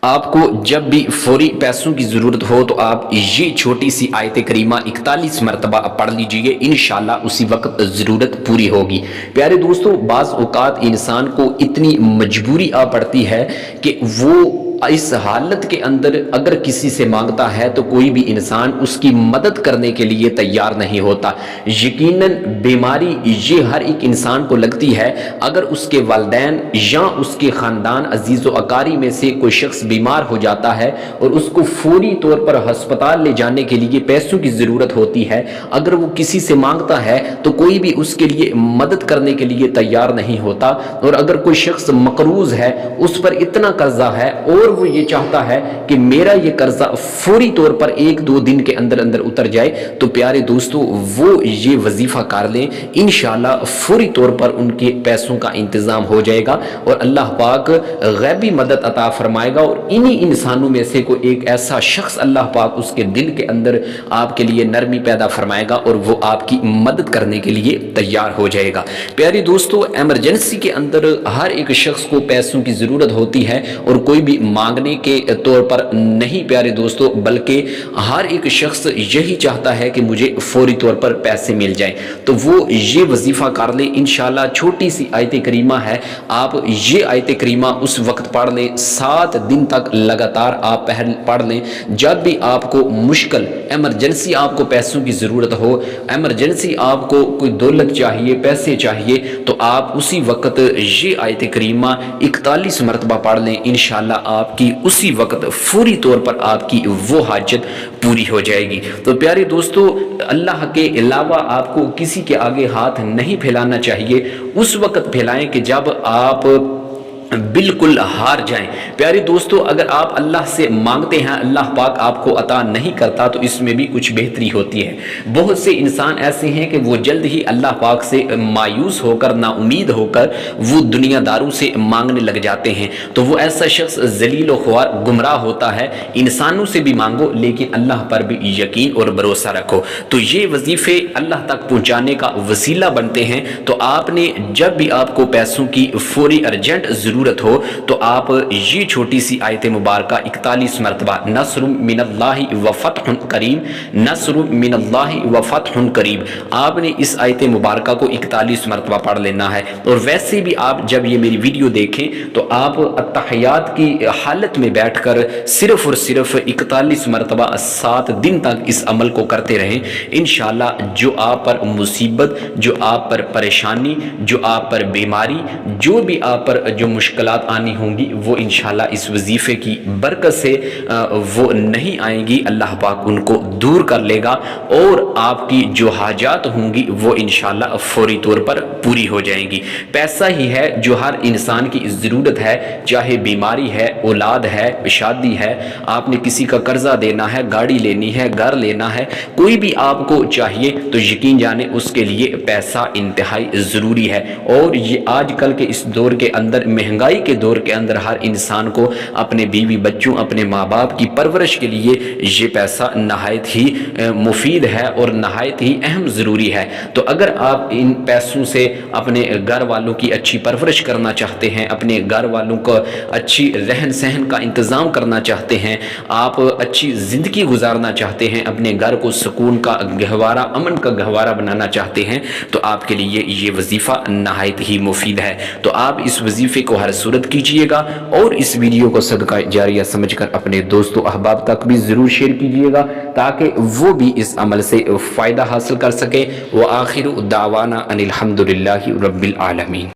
آپ کو جب بھی فوری پیسوں کی ضرورت ہو تو آپ یہ چھوٹی سی آیت کریمہ 41 مرتبہ پڑھ لیجئے، انشاءاللہ اسی وقت ضرورت پوری ہوگی۔ پیارے دوستو، بعض اوقات انسان کو اتنی مجبوری آ پڑتی ہے کہ وہ اس حالت کے اندر اگر کسی سے مانگتا ہے تو کوئی بھی انسان اس کی مدد کرنے کے لیے تیار نہیں ہوتا۔ یقیناً بیماری یہ ہر ایک انسان کو لگتی ہے، اگر اس کے والدین یا اس کے خاندان عزیز و اقارب میں سے کوئی شخص بیمار ہو جاتا ہے اور اس کو فوری طور پر ہسپتال لے جانے کے لیے پیسوں کی ضرورت ہوتی ہے، اگر وہ کسی سے مانگتا ہے تو کوئی بھی اس کے لیے مدد کرنے کے لیے تیار نہیں ہوتا۔ اور اگر کوئی شخص مقروض ہے، اس پر اتنا قرضہ ہے اور وہ یہ چاہتا ہے کہ میرا یہ قرضہ فوری طور پر 1-2 دن کے اندر اندر اتر جائے، تو پیارے دوستو وہ یہ وظیفہ کر لیں، انشاءاللہ فوری طور پر ان کے پیسوں کا انتظام ہو جائے گا اور اللہ پاک غیبی مدد عطا فرمائے گا، اور انہی انسانوں میں سے کوئی ایک ایسا شخص اللہ پاک اس کے دل کے اندر آپ کے لیے نرمی پیدا فرمائے گا اور وہ آپ کی مدد کرنے کے لیے تیار ہو جائے گا۔ پیارے دوستو، ایمرجنسی کے اندر ہر ایک شخص کو پیسوں کی ضرورت ہوتی ہے، اور کوئی بھی مانگنے کے طور پر نہیں پیارے دوستو، بلکہ ہر ایک شخص یہی چاہتا ہے کہ مجھے فوری طور پر پیسے مل جائیں، تو وہ یہ وظیفہ کر لیں۔ انشاءاللہ چھوٹی سی آیت کریمہ ہے، آپ یہ آیت کریمہ اس وقت پڑھ لیں، 7 دن تک لگاتار آپ پڑھ لیں۔ جب بھی آپ کو مشکل ایمرجنسی آپ کو پیسوں کی ضرورت ہو، ایمرجنسی آپ کو کوئی دولت چاہیے، پیسے چاہیے، تو آپ اسی وقت یہ آیت کریمہ 41 مرتبہ پڑھ لیں، انشاءاللہ آپ کی اسی وقت فوری طور پر آپ کی وہ حاجت پوری ہو جائے گی۔ تو پیارے دوستو، اللہ کے علاوہ آپ کو کسی کے آگے ہاتھ نہیں پھیلانا چاہیے، اس وقت پھیلائیں کہ جب آپ بالکل ہار جائیں۔ پیارے دوستو، اگر آپ اللہ سے مانگتے ہیں، اللہ پاک آپ کو عطا نہیں کرتا، تو اس میں بھی کچھ بہتری ہوتی ہے۔ بہت سے انسان ایسے ہیں کہ وہ جلد ہی اللہ پاک سے مایوس ہو کر، نا امید ہو کر وہ دنیا داروں سے مانگنے لگ جاتے ہیں، تو وہ ایسا شخص ذلیل و خوار گمراہ ہوتا ہے۔ انسانوں سے بھی مانگو، لیکن اللہ پر بھی یقین اور بھروسہ رکھو۔ تو یہ وظیفے اللہ تک پہنچانے کا وسیلہ بنتے ہیں۔ تو آپ نے جب بھی آپ کو پیسوں کی فوری ارجنٹ ضرورت ہو تو آپ یہ چھوٹی سی آیت مبارکہ 41 مرتبہ، نصر من اللہ و فتح قریب، نصر من اللہ و فتح قریب، آپ نے اس آیت مبارکہ کو 41 مرتبہ پڑھ لینا ہے۔ اور ویسے بھی آپ جب یہ میری ویڈیو دیکھیں تو آپ التحیات کی حالت میں بیٹھ کر صرف اور صرف 41 مرتبہ 7 دن تک اس عمل کو کرتے رہیں، انشاءاللہ جو آپ پر مصیبت، جو آپ پر پریشانی، جو آپ پر بیماری، جو بھی آپ پر جو مشکلات آنی ہوں گی، وہ انشاءاللہ اس وظیفے کی برکت سے وہ نہیں آئیں گی، اللہ پاک ان کو دور کر لے گا، اور آپ کی جو حاجات ہوں گی وہ انشاءاللہ فوری طور پر پوری ہو جائیں گی۔ پیسہ ہی ہے جو ہر انسان کی ضرورت ہے، چاہے بیماری ہے، اولاد ہے، شادی ہے، آپ نے کسی کا قرضہ دینا ہے، گاڑی لینی ہے، گھر لینا ہے، کوئی بھی آپ کو چاہیے، تو یقین جانے اس کے لیے پیسہ انتہائی ضروری ہے۔ اور یہ آج کل کے اس دور کے اندر، مہنگائی کے دور کے اندر، ہر انسان کو اپنے بیوی بچوں، اپنے ماں باپ کی پرورش کے لیے یہ پیسہ نہایت ہی مفید ہے اور نہایت ہی اہم ضروری ہے۔ تو اگر آپ ان پیسوں سے اپنے گھر والوں کی اچھی پرورش کرنا چاہتے ہیں، اپنے گھر والوں کو اچھی رہن سہن کا انتظام کرنا چاہتے ہیں، آپ اچھی زندگی گزارنا چاہتے ہیں، اپنے گھر کو سکون کا گہوارہ، امن کا گہوارہ بنانا چاہتے ہیں، تو آپ کے لیے یہ وظیفہ نہایت ہی مفید ہے۔ تو آپ اس وظیفے کو ہر صورت کیجئے گا، اور اس ویڈیو کو صدقہ جاریہ سمجھ کر اپنے دوست و احباب تک بھی ضرور شیئر کیجئے گا، تاکہ وہ بھی اس عمل سے فائدہ حاصل کر سکے۔ وآخر دعوانا ان الحمدللہ رب العالمین۔